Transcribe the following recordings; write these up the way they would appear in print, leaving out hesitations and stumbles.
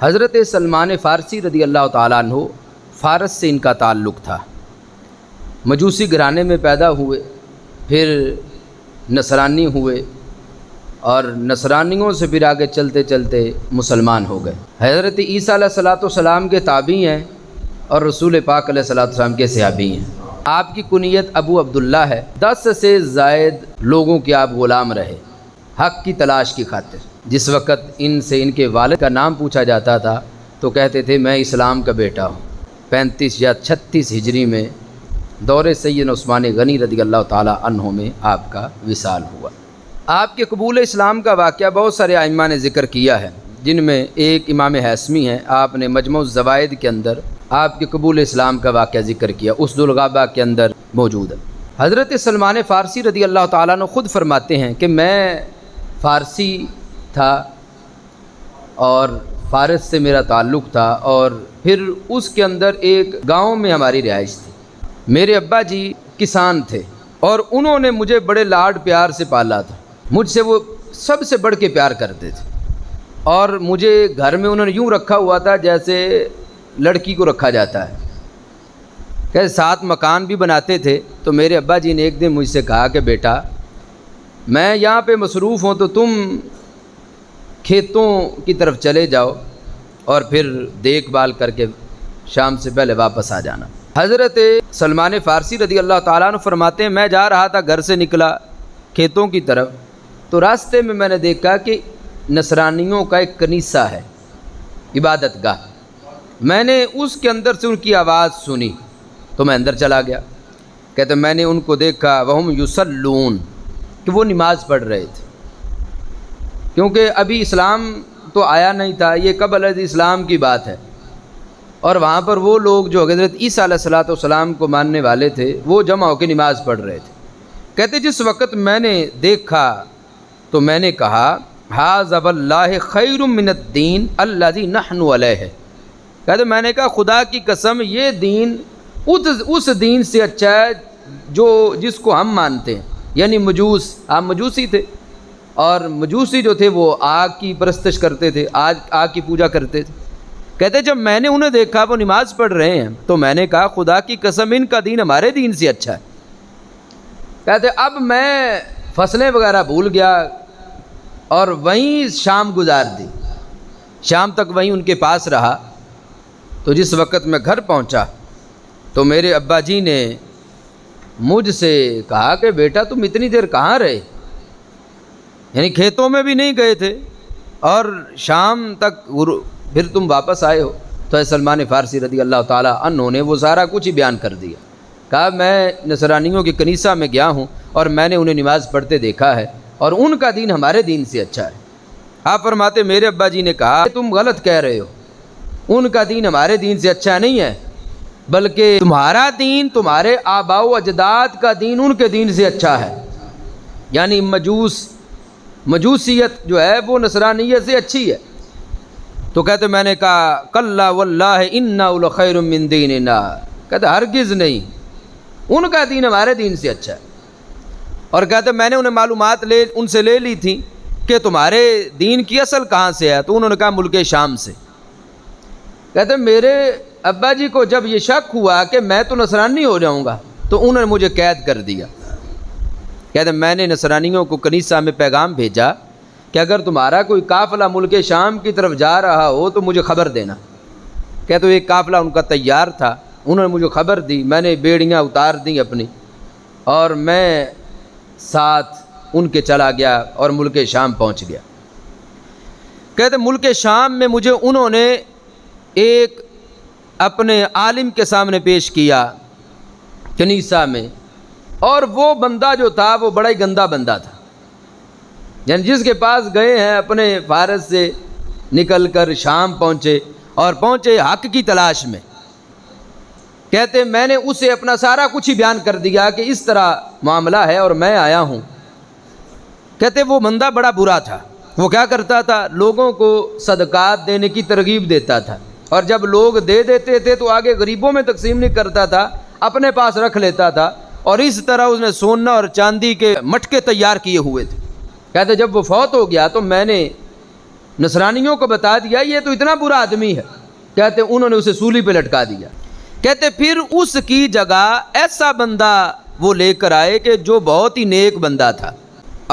حضرت سلمان فارسی رضی اللہ تعالیٰ عنہ، فارس سے ان کا تعلق تھا، مجوسی گھرانے میں پیدا ہوئے، پھر نصرانی ہوئے اور نصرانیوں سے پھر آگے چلتے چلتے مسلمان ہو گئے۔ حضرت عیسیٰ علیہ السلام کے تابعی ہیں اور رسول پاک علیہ السلام کے صحابی ہیں۔ آپ کی کنیت ابو عبداللہ ہے۔ 10 سے زائد لوگوں کے آپ غلام رہے حق کی تلاش کی خاطر۔ جس وقت ان سے ان کے والد کا نام پوچھا جاتا تھا تو کہتے تھے میں اسلام کا بیٹا ہوں۔ 35 یا 36 ہجری میں دور سیدنا عثمان غنی رضی اللہ تعالیٰ عنہ میں آپ کا وصال ہوا۔ آپ کے قبول اسلام کا واقعہ بہت سارے ائمہ نے ذکر کیا ہے، جن میں ایک امام حیثمی ہیں، آپ نے مجموع الزوائد کے اندر آپ کے قبول اسلام کا واقعہ ذکر کیا، اسد الغابہ کے اندر موجود ہے۔ حضرت سلمان فارسی رضی اللہ تعالیٰ عنہ خود فرماتے ہیں کہ میں فارسی تھا اور فارس سے میرا تعلق تھا، اور پھر اس کے اندر ایک گاؤں میں ہماری رہائش تھی۔ میرے ابا جی کسان تھے اور انہوں نے مجھے بڑے لاڈ پیار سے پالا تھا، مجھ سے وہ سب سے بڑھ کے پیار کرتے تھے، اور مجھے گھر میں انہوں نے یوں رکھا ہوا تھا جیسے لڑکی کو رکھا جاتا ہے، کہ ساتھ مکان بھی بناتے تھے۔ تو میرے ابا جی نے ایک دن مجھ سے کہا کہ بیٹا میں یہاں پہ مصروف ہوں تو تم کھیتوں کی طرف چلے جاؤ اور پھر دیکھ بھال کر کے شام سے پہلے واپس آ جانا۔ حضرت سلمان فارسی رضی اللہ تعالیٰ عنہ فرماتے ہیں میں جا رہا تھا، گھر سے نکلا کھیتوں کی طرف، تو راستے میں نے دیکھا کہ نصرانیوں کا ایک کنیسہ ہے، عبادت گاہ۔ میں نے اس کے اندر سے ان کی آواز سنی تو میں اندر چلا گیا۔ کہتے میں نے ان کو دیکھا وہم یصلون، کہ وہ نماز پڑھ رہے تھے، کیونکہ ابھی اسلام تو آیا نہیں تھا، یہ قبل اسلام کی بات ہے، اور وہاں پر وہ لوگ جو حضرت عیسیٰ علیہ السلام کو ماننے والے تھے وہ جمع ہو کے نماز پڑھ رہے تھے۔ کہتے جس وقت میں نے دیکھا تو میں نے کہا ھذا واللہ خیر من الدین الذی نحن علیہ۔ کہتے میں نے کہا خدا کی قسم یہ دین اس دین سے اچھا ہے جس کو ہم مانتے ہیں، یعنی مجوس، آپ مجوسی تھے، اور مجوسی جو تھے وہ آگ کی پرستش کرتے تھے، آگ کی پوجا کرتے تھے۔ کہتے جب میں نے انہیں دیکھا وہ نماز پڑھ رہے ہیں تو میں نے کہا خدا کی قسم ان کا دین ہمارے دین سے اچھا ہے۔ کہتے اب میں فصلیں وغیرہ بھول گیا اور وہیں شام گزار دی، شام تک وہیں ان کے پاس رہا۔ تو جس وقت میں گھر پہنچا تو میرے ابا جی نے مجھ سے کہا کہ بیٹا تم اتنی دیر کہاں رہے، یعنی کھیتوں میں بھی نہیں گئے تھے اور شام تک پھر تم واپس آئے ہو۔ تو سلمان فارسی رضی اللہ تعالیٰ عنہ نے وہ سارا کچھ ہی بیان کر دیا، کہا میں نصرانیوں کے کنیسہ میں گیا ہوں اور میں نے انہیں نماز پڑھتے دیکھا ہے اور ان کا دین ہمارے دین سے اچھا ہے۔ آپ فرماتے میرے ابا جی نے کہا تم غلط کہہ رہے ہو، ان کا دین ہمارے دین سے اچھا نہیں ہے، بلکہ تمہارا دین، تمہارے آباء و اجداد کا دین ان کے دین سے اچھا ہے، یعنی مجوسیت جو ہے وہ نصرانیت سے اچھی ہے۔ تو کہتے میں نے کہا کلا واللہ انا لخیر من دیننا، کہتے ہرگز نہیں، ان کا دین ہمارے دین سے اچھا ہے۔ اور کہتے میں نے انہیں معلومات ان سے لے لی تھی کہ تمہارے دین کی اصل کہاں سے ہے، تو انہوں نے کہا ملک شام سے۔ کہتے میرے ابا جی کو جب یہ شک ہوا کہ میں تو نصرانی ہو جاؤں گا تو انہوں نے مجھے قید کر دیا۔ کہتے میں نے نصرانیوں کو کنیسہ میں پیغام بھیجا کہ اگر تمہارا کوئی قافلہ ملک شام کی طرف جا رہا ہو تو مجھے خبر دینا۔ کہتے ایک قافلہ ان کا تیار تھا، انہوں نے مجھے خبر دی، میں نے بیڑیاں اتار دیں اپنی اور میں ساتھ ان کے چلا گیا اور ملک شام پہنچ گیا۔ کہتے ملک شام میں مجھے انہوں نے ایک اپنے عالم کے سامنے پیش کیا کنیسہ میں، اور وہ بندہ جو تھا وہ بڑا ہی گندا بندہ تھا، یعنی جس کے پاس گئے ہیں اپنے فارس سے نکل کر شام پہنچے اور پہنچے حق کی تلاش میں۔ کہتے میں نے اسے اپنا سارا کچھ ہی بیان کر دیا کہ اس طرح معاملہ ہے اور میں آیا ہوں۔ کہتے وہ بندہ بڑا برا تھا، وہ کیا کرتا تھا لوگوں کو صدقات دینے کی ترغیب دیتا تھا، اور جب لوگ دے دیتے تھے تو آگے غریبوں میں تقسیم نہیں کرتا تھا، اپنے پاس رکھ لیتا تھا، اور اس طرح اس نے سونا اور چاندی کے مٹکے تیار کیے ہوئے تھے۔ کہتے جب وہ فوت ہو گیا تو میں نے نصرانیوں کو بتا دیا یہ تو اتنا برا آدمی ہے، کہتے انہوں نے اسے سولی پہ لٹکا دیا۔ کہتے پھر اس کی جگہ ایسا بندہ وہ لے کر آئے کہ جو بہت ہی نیک بندہ تھا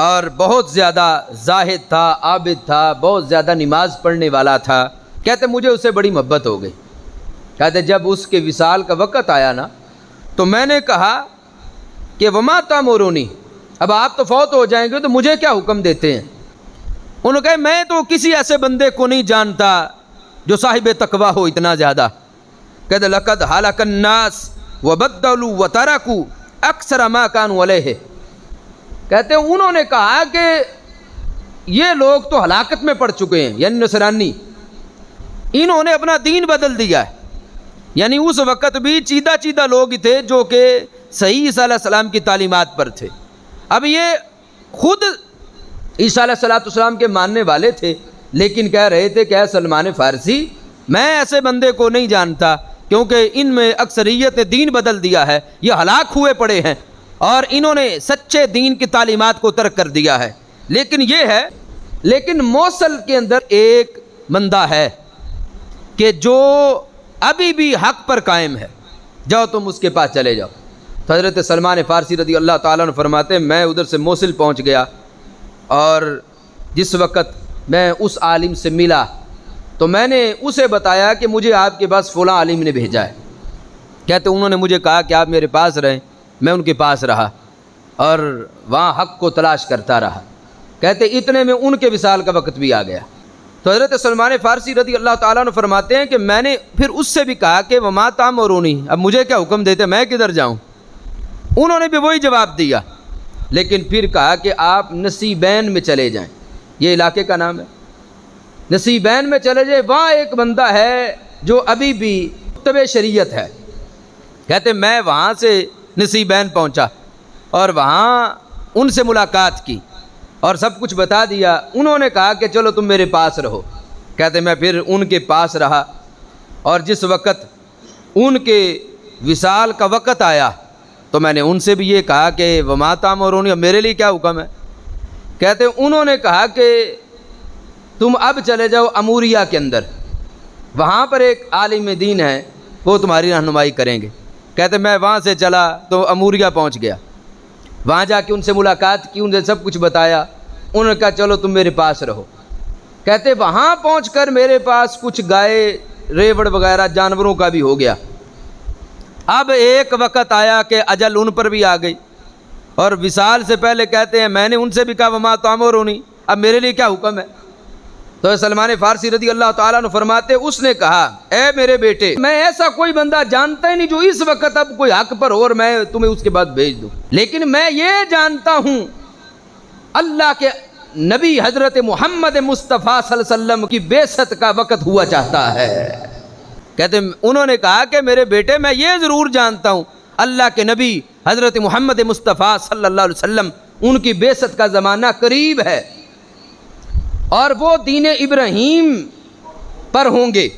اور بہت زیادہ زاہد تھا، عابد تھا، بہت زیادہ نماز پڑھنے والا تھا۔ کہتے مجھے اسے بڑی محبت ہو گئی۔ کہتے جب اس کے وصال کا وقت آیا نا تو میں نے کہا کہ وما تامرونی، اب آپ تو فوت ہو جائیں گے تو مجھے کیا حکم دیتے ہیں؟ انہوں نے کہا میں تو کسی ایسے بندے کو نہیں جانتا جو صاحب تقوی ہو اتنا زیادہ۔ کہتے لقد ہلک الناس وبدلوا وترکوا اکثر ما كانوا علیہ۔ کہتے انہوں نے کہا کہ یہ لوگ تو ہلاکت میں پڑ چکے ہیں، یعنی نصرانی، انہوں نے اپنا دین بدل دیا ہے۔ یعنی اس وقت بھی چیدہ چیدہ لوگ تھے جو کہ صحیح عیسیٰ علیہ السلام کی تعلیمات پر تھے۔ اب یہ خود عیسیٰ علیہ السلام کے ماننے والے تھے، لیکن کہہ رہے تھے کہ اے سلمان فارسی میں ایسے بندے کو نہیں جانتا کیونکہ ان میں اکثریت نے دین بدل دیا ہے، یہ ہلاک ہوئے پڑے ہیں اور انہوں نے سچے دین کی تعلیمات کو ترک کر دیا ہے۔ لیکن یہ ہے، لیکن موصل کے اندر ایک بندہ ہے کہ جو ابھی بھی حق پر قائم ہے، جاؤ تم اس کے پاس چلے جاؤ۔ تو حضرت سلمان فارسی رضی اللہ تعالیٰ عنہ فرماتے ہیں میں ادھر سے موصل پہنچ گیا اور جس وقت میں اس عالم سے ملا تو میں نے اسے بتایا کہ مجھے آپ کے پاس فلاں عالم نے بھیجا ہے۔ کہتے انہوں نے مجھے کہا کہ آپ میرے پاس رہیں، میں ان کے پاس رہا اور وہاں حق کو تلاش کرتا رہا۔ کہتے اتنے میں ان کے وصال کا وقت بھی آ گیا۔ تو حضرت سلمان فارسی رضی اللہ تعالیٰ عنہ فرماتے ہیں کہ میں نے پھر اس سے بھی کہا کہ وما تامرونی، اب مجھے کیا حکم دیتے، میں کدھر جاؤں؟ انہوں نے بھی وہی جواب دیا، لیکن پھر کہا کہ آپ نصیبین میں چلے جائیں، یہ علاقے کا نام ہے، نصیبین میں چلے جائیں، وہاں ایک بندہ ہے جو ابھی بھی متبع شریعت ہے۔ کہتے میں وہاں سے نصیبین پہنچا اور وہاں ان سے ملاقات کی اور سب کچھ بتا دیا۔ انہوں نے کہا کہ چلو تم میرے پاس رہو۔ کہتے میں پھر ان کے پاس رہا اور جس وقت ان کے وصال کا وقت آیا تو میں نے ان سے بھی یہ کہا کہ وما تامرونی، اب میرے لیے کیا حکم ہے؟ کہتے انہوں نے کہا کہ تم اب چلے جاؤ اموریہ کے اندر، وہاں پر ایک عالم دین ہے وہ تمہاری رہنمائی کریں گے۔ کہتے میں وہاں سے چلا تو اموریہ پہنچ گیا، وہاں جا کے ان سے ملاقات کی، ان سے سب کچھ بتایا۔ انہوں نے کہا چلو تم میرے پاس رہو۔ کہتے وہاں پہنچ کر میرے پاس کچھ گائے ریوڑ وغیرہ جانوروں کا بھی ہو گیا۔ اب ایک وقت آیا کہ اجل ان پر بھی آ گئی اور وصال سے پہلے کہتے ہیں میں نے ان سے بھی کہا وما تامرونی، اب میرے لیے کیا حکم ہے؟ تو سلمان فارسی رضی اللہ تعالیٰ عنہ فرماتے اس نے کہا اے میرے بیٹے میں ایسا کوئی بندہ جانتا ہی نہیں جو اس وقت اب کوئی حق پر ہو اور میں تمہیں اس کے بعد بھیج دوں، لیکن میں یہ جانتا ہوں اللہ کے نبی حضرت محمد مصطفیٰ صلی اللہ علیہ وسلم کی بعثت کا وقت ہوا چاہتا ہے۔ کہتے انہوں نے کہا کہ میرے بیٹے میں یہ ضرور جانتا ہوں اللہ کے نبی حضرت محمد مصطفیٰ صلی اللہ علیہ وسلم ان کی بعثت کا زمانہ قریب ہے اور وہ دین ابراہیم پر ہوں گے۔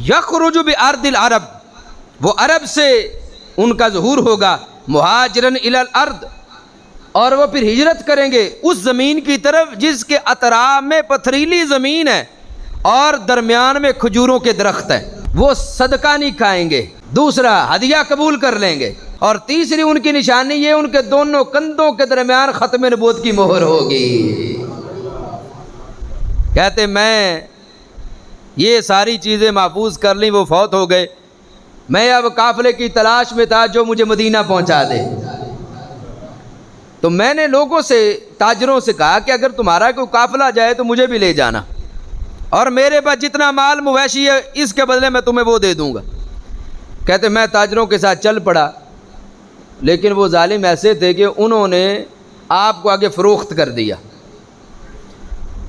یخرج بارض العرب، وہ عرب سے ان کا ظہور ہوگا، مہاجرن الی الارض، اور وہ پھر ہجرت کریں گے اس زمین کی طرف جس کے اطراف میں پتھریلی زمین ہے اور درمیان میں کھجوروں کے درخت ہیں۔ وہ صدقہ نہیں کھائیں گے، دوسرا ہدیہ قبول کر لیں گے، اور تیسری ان کی نشانی یہ ان کے دونوں کندھوں کے درمیان ختم نبوت کی مہر ہوگی۔ کہتے میں یہ ساری چیزیں محفوظ کر لیں، وہ فوت ہو گئے، میں اب قافلے کی تلاش میں تھا جو مجھے مدینہ پہنچا دے۔ تو میں نے لوگوں سے، تاجروں سے کہا کہ اگر تمہارا کوئی قافلہ جائے تو مجھے بھی لے جانا، اور میرے پاس جتنا مال مویشی ہے اس کے بدلے میں تمہیں وہ دے دوں گا۔ کہتے میں تاجروں کے ساتھ چل پڑا، لیکن وہ ظالم ایسے تھے کہ انہوں نے آپ کو آگے فروخت کر دیا،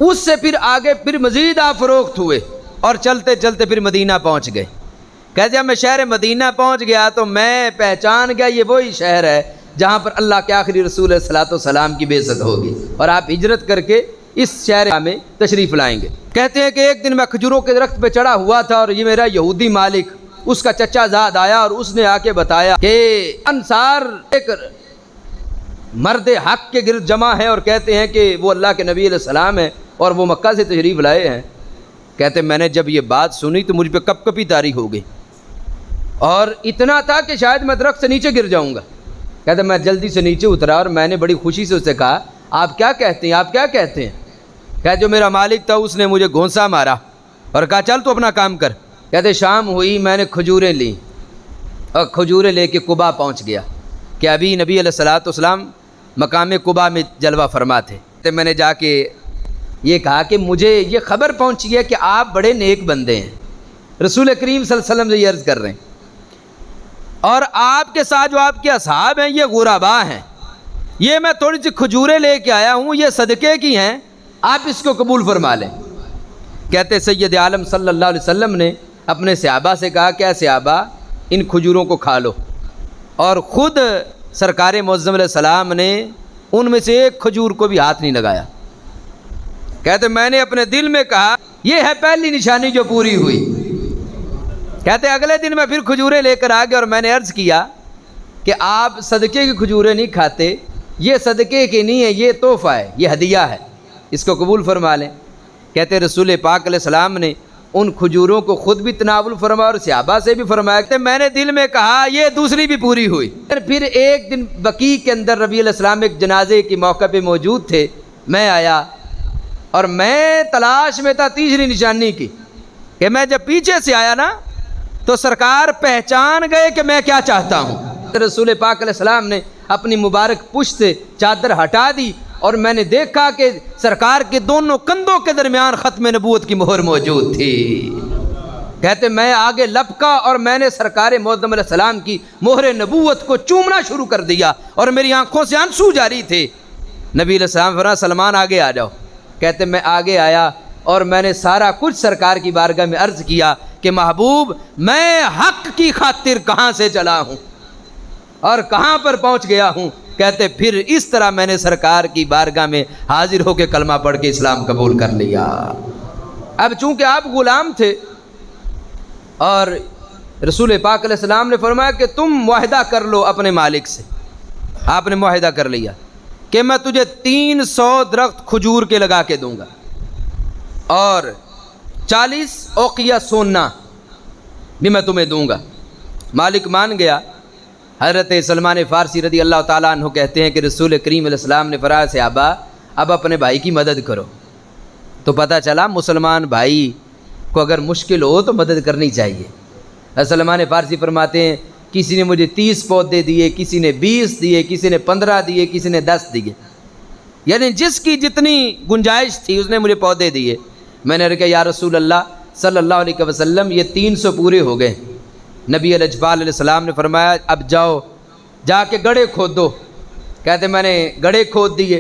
اس سے پھر آگے پھر مزید آپ فروخت ہوئے اور چلتے چلتے پھر مدینہ پہنچ گئے۔ کہتے جب میں شہر مدینہ پہنچ گیا تو میں پہچان گیا یہ وہی شہر ہے جہاں پر اللہ کے آخری رسول صلی اللہ علیہ وسلم کی بعثت ہوگی، اور آپ ہجرت کر کے اس شہر میں تشریف لائیں گے۔ کہتے ہیں کہ ایک دن میں کھجوروں کے درخت پہ چڑھا ہوا تھا اور یہ میرا یہودی مالک اس کا چچا زاد آیا اور اس نے آ کے بتایا کہ انصار ایک مرد حق کے گرد جمع ہیں اور کہتے ہیں کہ وہ اللہ کے نبی علیہ السلام ہیں اور وہ مکہ سے تشریف لائے ہیں. کہتے میں نے جب یہ بات سنی تو مجھ پہ کپ کپی طاری ہو گئی اور اتنا تھا کہ شاید میں درخت سے نیچے گر جاؤں گا. کہتے میں جلدی سے نیچے اترا اور میں نے بڑی خوشی سے اس سے کہا آپ کیا کہتے ہیں, آپ کیا کہتے ہیں؟ کہ جو میرا مالک تھا اس نے مجھے گھونسا مارا اور کہا چل تو اپنا کام کر. کہتے شام ہوئی, میں نے کھجوریں لیں اور کھجوریں لے کے قبا پہنچ گیا کہ ابھی نبی علیہ الصلوۃ والسلام مقام قبا میں جلوہ فرما تھے. تو میں نے جا کے یہ کہا کہ مجھے یہ خبر پہنچی ہے کہ آپ بڑے نیک بندے ہیں, رسول کریم صلی اللہ علیہ وسلم سے یہ عرض کر رہے ہیں, اور آپ کے ساتھ جو آپ کے اصحاب ہیں یہ غربا ہیں, یہ میں تھوڑی سی کھجوریں لے کے آیا ہوں, یہ صدقے کی ہیں, آپ اس کو قبول فرما لیں. کہتے سید عالم صلی اللہ علیہ وسلم نے اپنے صحابہ سے کہا کہ اے صحابہ ان کھجوروں کو کھا لو, اور خود سرکار معظم علیہ السلام نے ان میں سے ایک کھجور کو بھی ہاتھ نہیں لگایا. کہتے میں نے اپنے دل میں کہا یہ ہے پہلی نشانی جو پوری ہوئی. کہتے اگلے دن میں پھر کھجوریں لے کر آ گیا اور میں نے عرض کیا کہ آپ صدقے کی کھجوریں نہیں کھاتے, یہ صدقے کی نہیں ہے, یہ تحفہ ہے, یہ ہدیہ ہے, اس کو قبول فرما لیں. کہتے رسول پاک علیہ السلام نے ان کھجوروں کو خود بھی تناول فرمایا اور صحابہ سے بھی فرمایا. کہ میں نے دل میں کہا یہ دوسری بھی پوری ہوئی. پھر ایک دن بقیع کے اندر نبی علیہ السلام ایک جنازے کے موقع پہ موجود تھے, میں آیا اور میں تلاش میں تھا تیسری نشانی کی, کہ میں جب پیچھے سے آیا نا تو سرکار پہچان گئے کہ میں کیا چاہتا ہوں. رسول پاک علیہ السلام نے اپنی مبارک پشت سے چادر ہٹا دی اور میں نے دیکھا کہ سرکار کے دونوں کندھوں کے درمیان ختم نبوت کی مہر موجود تھی. کہتے میں آگے لپکا اور میں نے سرکار معظم علیہ السلام کی مہر نبوت کو چومنا شروع کر دیا اور میری آنکھوں سے آنسو جاری تھے. نبی علیہ السلام فرمایا سلمان آگے آ جاؤ. کہتے میں آگے آیا اور میں نے سارا کچھ سرکار کی بارگاہ میں عرض کیا کہ محبوب میں حق کی خاطر کہاں سے چلا ہوں اور کہاں پر پہنچ گیا ہوں. کہتے پھر اس طرح میں نے سرکار کی بارگاہ میں حاضر ہو کے کلمہ پڑھ کے اسلام قبول کر لیا. اب چونکہ آپ غلام تھے اور رسول پاک علیہ السلام نے فرمایا کہ تم معاہدہ کر لو اپنے مالک سے. آپ نے معاہدہ کر لیا کہ میں تجھے 300 درخت کھجور کے لگا کے دوں گا اور 40 اوقیہ سونا بھی میں تمہیں دوں گا. مالک مان گیا. حضرت سلمان فارسی رضی اللہ تعالیٰ عنہ کہتے ہیں کہ رسول کریم علیہ السلام نے فرمایا صحابہ اب اپنے بھائی کی مدد کرو. تو پتہ چلا مسلمان بھائی کو اگر مشکل ہو تو مدد کرنی چاہیے. سلمان فارسی فرماتے ہیں کسی نے مجھے 30 پودے دیے, کسی نے 20 دیے, کسی نے 15 دیے, کسی نے 10 دیے, یعنی جس کی جتنی گنجائش تھی اس نے مجھے پودے دیے. میں نے کہا یا رسول اللہ صلی اللہ علیہ وسلم یہ 300 پورے ہو گئے. نبی الاجبال علیہ السلام نے فرمایا اب جاؤ جا کے گڑھے کھود دو. کہتے میں نے گڑھے کھود دیے.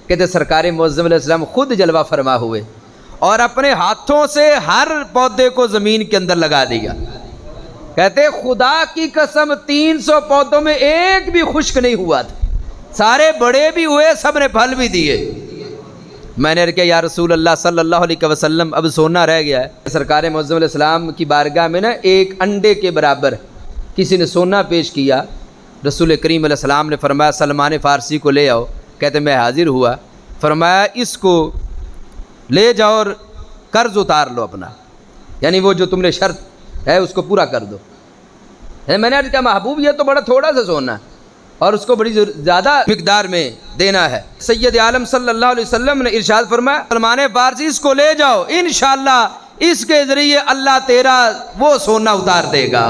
کہتے سرکار معظم علیہ السلام خود جلوہ فرما ہوئے اور اپنے ہاتھوں سے ہر پودے کو زمین کے اندر لگا دیا. کہتے خدا کی قسم 300 پودوں میں ایک بھی خشک نہیں ہوا تھا, سارے بڑے بھی ہوئے, سب نے پھل بھی دیے. میں نے کہا یا رسول اللہ صلی اللہ علیہ وسلم اب سونا رہ گیا ہے. سرکار معظم علیہ السلام کی بارگاہ میں نا ایک انڈے کے برابر کسی نے سونا پیش کیا. رسول کریم علیہ السلام نے فرمایا سلمان فارسی کو لے آؤ. کہتے میں حاضر ہوا. فرمایا اس کو لے جاؤ اور قرض اتار لو اپنا, یعنی وہ جو تم نے شرط ہے اس کو پورا کر دو. میں نے کہا محبوب یہ تو بڑا تھوڑا سا سونا ہے اور اس کو بڑی زیادہ مقدار میں دینا ہے. سید عالم صلی اللہ علیہ وسلم نے ارشاد فرمایا سلمان فارسی اس کو لے جاؤ, انشاءاللہ اس کے ذریعے اللہ تیرا وہ سونا اتار دے گا.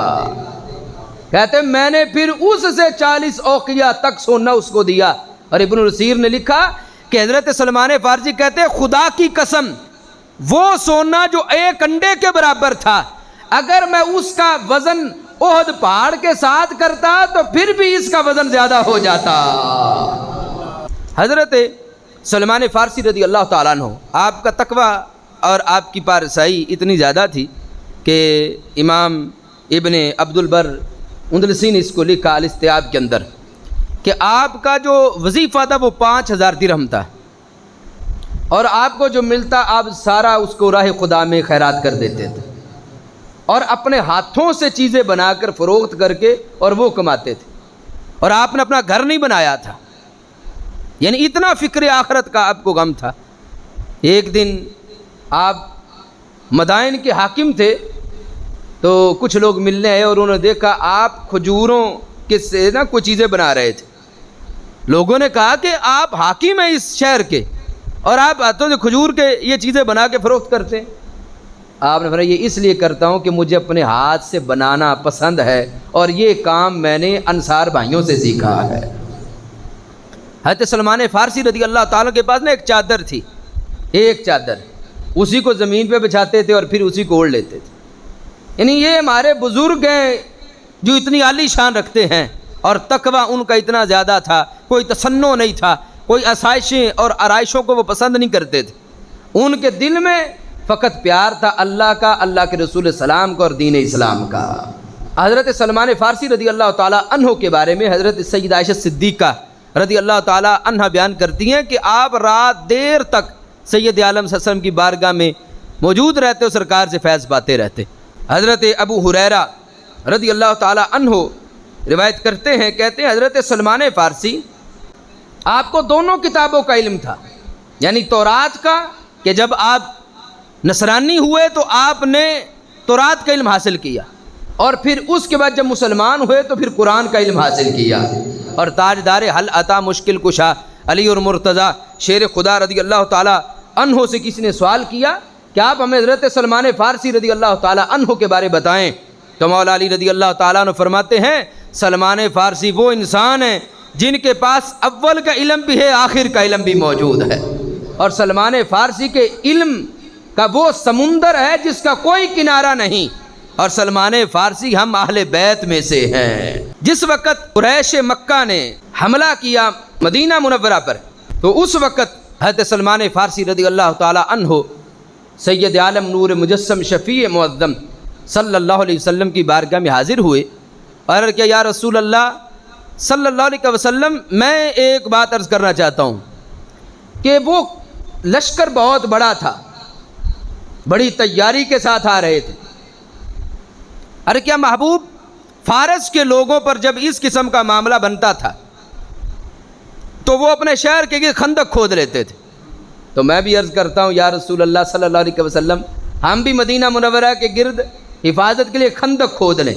کہتے میں نے پھر اس سے 40 اوقیہ تک سونا اس کو دیا. اور ابن الاسیر نے لکھا کہ حضرت سلمان فارسی کہتے خدا کی قسم وہ سونا جو ایک انڈے کے برابر تھا اگر میں اس کا وزن احد پہاڑ کے ساتھ کرتا تو پھر بھی اس کا وزن زیادہ ہو جاتا. حضرت سلمان فارسی رضی اللہ تعالیٰ عنہ آپ کا تقوی اور آپ کی پارسائی اتنی زیادہ تھی کہ امام ابن عبد البر اندلسی نے اس کو لکھا الاستیاب کے اندر کہ آپ کا جو وظیفہ تھا وہ 5000 درہم تھا اور آپ کو جو ملتا آپ سارا اس کو راہ خدا میں خیرات کر دیتے تھے اور اپنے ہاتھوں سے چیزیں بنا کر فروخت کر کے اور وہ کماتے تھے. اور آپ نے اپنا گھر نہیں بنایا تھا, یعنی اتنا فکر آخرت کا آپ کو غم تھا۔ ایک دن آپ مدائن کے حاکم تھے تو کچھ لوگ ملنے آئے اور انہوں نے دیکھا آپ کھجوروں کے سے نا کوئی چیزیں بنا رہے تھے۔ لوگوں نے کہا کہ آپ حاکم ہیں اس شہر کے اور آپ ہاتھوں سے کھجور کے یہ چیزیں بنا کے فروخت کرتے ہیں۔ آپ نے فرمایا یہ اس لیے کرتا ہوں کہ مجھے اپنے ہاتھ سے بنانا پسند ہے اور یہ کام میں نے انصار بھائیوں سے سیکھا ہے۔ حضرت سلمان فارسی رضی اللہ تعالیٰ کے پاس نا ایک چادر تھی، ایک چادر، اسی کو زمین پہ بچھاتے تھے اور پھر اسی کو اوڑھ لیتے تھے۔ یعنی یہ ہمارے بزرگ ہیں جو اتنی عالی شان رکھتے ہیں اور تقویٰ ان کا اتنا زیادہ تھا، کوئی تصنع نہیں تھا، کوئی آسائشیں اور آرائشوں کو وہ پسند نہیں کرتے تھے۔ ان کے دل میں فقط پیار تھا اللہ کا، اللہ کے رسول سلام کا اور دین اسلام کا۔ حضرت سلمان فارسی رضی اللہ تعالیٰ عنہ کے بارے میں حضرت سیدہ عائشہ صدیقہ رضی اللہ تعالیٰ عنہ بیان کرتی ہیں کہ آپ رات دیر تک سید عالم صلی اللہ علیہ وسلم کی بارگاہ میں موجود رہتے اور سرکار سے فیض پاتے رہتے۔ حضرت ابو ہریرہ رضی اللہ تعالیٰ عنہ روایت کرتے ہیں، کہتے ہیں حضرت سلمان فارسی آپ کو دونوں کتابوں کا علم تھا، یعنی تورات کا کہ جب آپ نصرانی ہوئے تو آپ نے تورات کا علم حاصل کیا، اور پھر اس کے بعد جب مسلمان ہوئے تو پھر قرآن کا علم حاصل کیا۔ اور تاجدار حل عطا مشکل کشا علی اور مرتضیٰ شیر خدا رضی اللہ تعالیٰ عنہ سے کسی نے سوال کیا کہ آپ ہمیں حضرت سلمان فارسی رضی اللہ تعالیٰ عنہ کے بارے بتائیں، تو مولا علی رضی اللہ تعالیٰ عنہ فرماتے ہیں سلمان فارسی وہ انسان ہیں جن کے پاس اول کا علم بھی ہے، آخر کا علم بھی موجود ہے، اور سلمان فارسی کے علم کا وہ سمندر ہے جس کا کوئی کنارہ نہیں، اور سلمان فارسی ہم اہل بیت میں سے ہیں۔ جس وقت قریش مکہ نے حملہ کیا مدینہ منورہ پر تو اس وقت حضرت سلمان فارسی رضی اللہ تعالیٰ عنہ سید عالم نور مجسم شفیع معظم صلی اللہ علیہ وسلم کی بارگاہ میں حاضر ہوئے اور کہ یا رسول اللہ صلی اللہ علیہ وسلم میں ایک بات عرض کرنا چاہتا ہوں کہ وہ لشکر بہت بڑا تھا، بڑی تیاری کے ساتھ آ رہے تھے۔ ارے کیا محبوب فارس کے لوگوں پر جب اس قسم کا معاملہ بنتا تھا تو وہ اپنے شہر کے خندق کھود لیتے تھے، تو میں بھی عرض کرتا ہوں یا رسول اللہ صلی اللہ علیہ وسلم ہم بھی مدینہ منورہ کے گرد حفاظت کے لیے خندق کھود لیں۔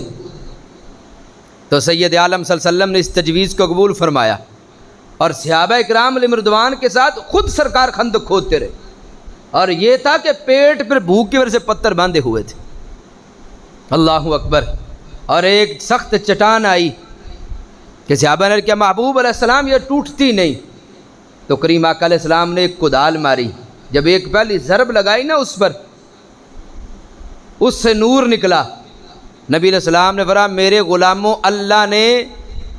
تو سید عالم صلی اللہ علیہ وسلم نے اس تجویز کو قبول فرمایا اور صحابہ اکرام علیہ رضوان کے ساتھ خود سرکار خندق کھودتے رہے، اور یہ تھا کہ پیٹ پر بھوک کی وجہ سے پتھر باندھے ہوئے تھے۔ اللہ اکبر۔ اور ایک سخت چٹان آئی کہ صحابہ نے کیا محبوب علیہ السلام یہ ٹوٹتی نہیں، تو کریم آقا علیہ السلام نے ایک کدال ماری، جب ایک پہلی ضرب لگائی نا اس پر، اس سے نور نکلا۔ نبی علیہ السلام نے فرمایا میرے غلاموں اللہ نے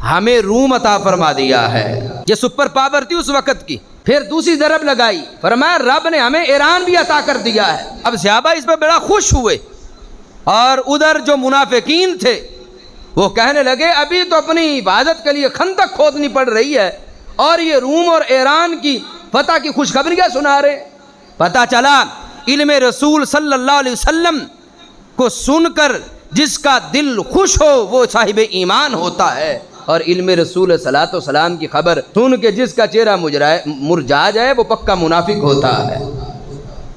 ہمیں روم عطا فرما دیا ہے، یہ سپر پاور تھی اس وقت کی۔ پھر دوسری ضرب لگائی، فرمایا رب نے ہمیں ایران بھی عطا کر دیا ہے۔ اب صحابہ اس پر بڑا خوش ہوئے، اور ادھر جو منافقین تھے وہ کہنے لگے ابھی تو اپنی حفاظت کے لیے خندق کھودنی پڑ رہی ہے اور یہ روم اور ایران کی فتح کی خوشخبریاں سنا رہے۔ پتہ چلا علم رسول صلی اللہ علیہ وسلم کو سن کر جس کا دل خوش ہو وہ صاحب ایمان ہوتا ہے، اور علم رسول صلی اللہ علیہ وسلم کی خبر سن کے جس کا چہرہ مرجھا جائے وہ پکا منافق ہوتا ہے۔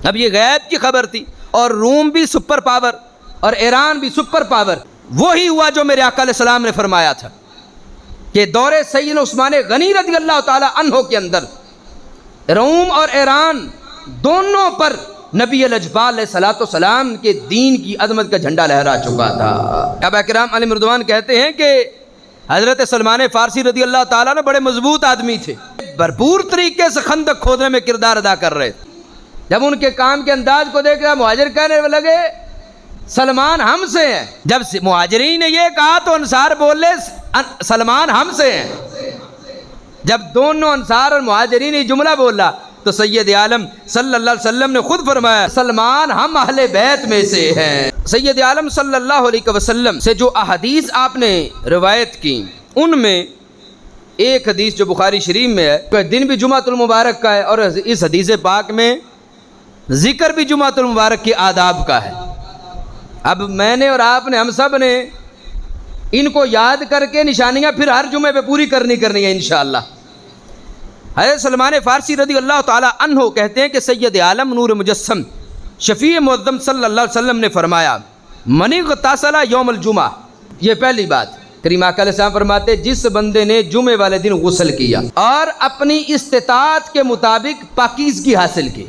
اب یہ غیب کی خبر تھی، اور روم بھی سپر پاور اور ایران بھی سپر پاور۔ وہی ہوا جو میرے آقا علیہ السلام نے فرمایا تھا کہ دور سیدنا عثمان غنی رضی اللہ تعالی عنہ کے اندر روم اور ایران دونوں پر نبی الاجبال علیہ الصلوۃ والسلام کے دین کی عظمت کا جھنڈا لہرا چکا تھا۔ صحابہ کرام علیہ رضوان کہتے ہیں کہ حضرت سلمان فارسی رضی اللہ تعالیٰ نے بڑے مضبوط آدمی تھے، بھرپور طریقے سے خندق کھودنے میں کردار ادا کر رہے تھے۔ جب ان کے کام کے انداز کو دیکھ کر مہاجر کہنے لگے سلمان ہم سے ہیں، جب مہاجرین نے یہ کہا تو انصار بولے سلمان ہم سے ہیں۔ جب دونوں انصار اور مہاجرین یہ جملہ بولا تو سید عالم صلی اللہ علیہ وسلم نے خود فرمایا سلمان ہم اہل بیت میں سے ہیں۔ سید عالم صلی اللہ علیہ وسلم سے جو احادیث آپ نے روایت کی ان میں ایک حدیث جو بخاری شریف میں ہے کہ دن بھی جمعۃ المبارک کا ہے، اور اس حدیث پاک میں ذکر بھی جمعۃ المبارک کے آداب کا ہے۔ اب میں نے اور آپ نے ہم سب نے ان کو یاد کر کے نشانیاں پھر ہر جمعے پہ پوری کرنی ہے انشاءاللہ۔ حضرت سلمان فارسی رضی اللہ تعالیٰ عنہ کہتے ہیں کہ سید عالم نور مجسم شفیع معظم صلی اللہ علیہ وسلم نے فرمایا من اغتسل یوم الجمعہ، یہ پہلی بات کریم آقا علیہ السلام فرماتے جس بندے نے جمعے والے دن غسل کیا اور اپنی استطاعت کے مطابق پاکیزگی حاصل کی،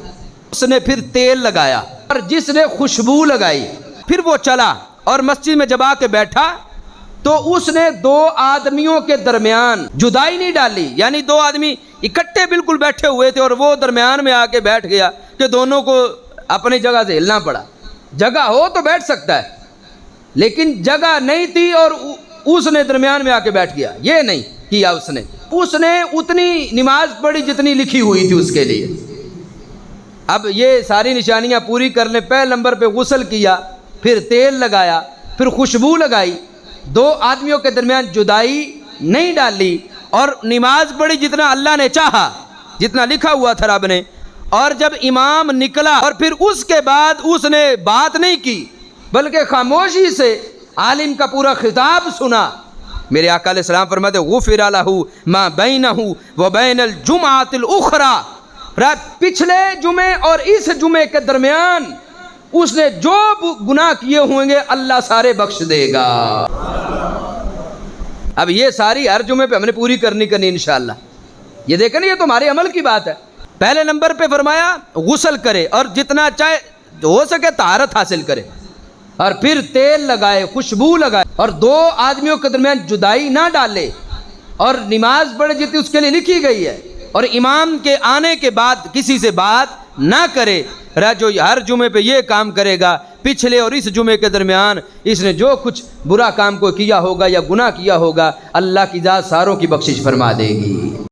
اس نے پھر تیل لگایا اور جس نے خوشبو لگائی، پھر وہ چلا اور مسجد میں جب آ کے بیٹھا تو اس نے دو آدمیوں کے درمیان جدائی نہیں ڈالی، یعنی دو آدمی اکٹھے بالکل بیٹھے ہوئے تھے اور وہ درمیان میں آ کے بیٹھ گیا کہ دونوں کو اپنی جگہ سے ہلنا پڑا۔ جگہ ہو تو بیٹھ سکتا ہے، لیکن جگہ نہیں تھی اور اس نے درمیان میں آ کے بیٹھ گیا، یہ نہیں کیا اس نے اتنی نماز پڑھی جتنی لکھی ہوئی تھی اس کے لیے۔ اب یہ ساری نشانیاں پوری کر لیں، پہلے نمبر پہ غسل کیا، پھر تیل لگایا، پھر خوشبو لگائی، دو آدمیوں کے درمیان جدائی نہیں ڈالی اور نماز پڑھی جتنا اللہ نے چاہا، جتنا لکھا ہوا تھا رب نے، اور جب امام نکلا اور پھر اس کے بعد اس نے بات نہیں کی بلکہ خاموشی سے عالم کا پورا خطاب سنا۔ میرے آقا علیہ السلام فرماتے غفر لہ ما بینہ و بین الجمعۃ الاخری، پچھلے جمعے اور اس جمعے کے درمیان اس نے جو گناہ کیے ہوئیں گے اللہ سارے بخش دے گا۔ اب یہ ساری ہر جمعے پہ ہم نے پوری کرنی انشاءاللہ۔ یہ دیکھیں نا، یہ تو ہمارے عمل کی بات ہے۔ پہلے نمبر پہ فرمایا غسل کرے اور جتنا چاہے ہو سکے طہارت حاصل کرے، اور پھر تیل لگائے، خوشبو لگائے، اور دو آدمیوں کے درمیان جدائی نہ ڈالے، اور نماز پڑھے جتنی اس کے لیے لکھی گئی ہے، اور امام کے آنے کے بعد کسی سے بات نہ کرے۔ جو ہر جمعے پہ یہ کام کرے گا، پچھلے اور اس جمعے کے درمیان اس نے جو کچھ برا کام کو کیا ہوگا یا گناہ کیا ہوگا، اللہ کی ذات ساروں کی بخشش فرما دے گی۔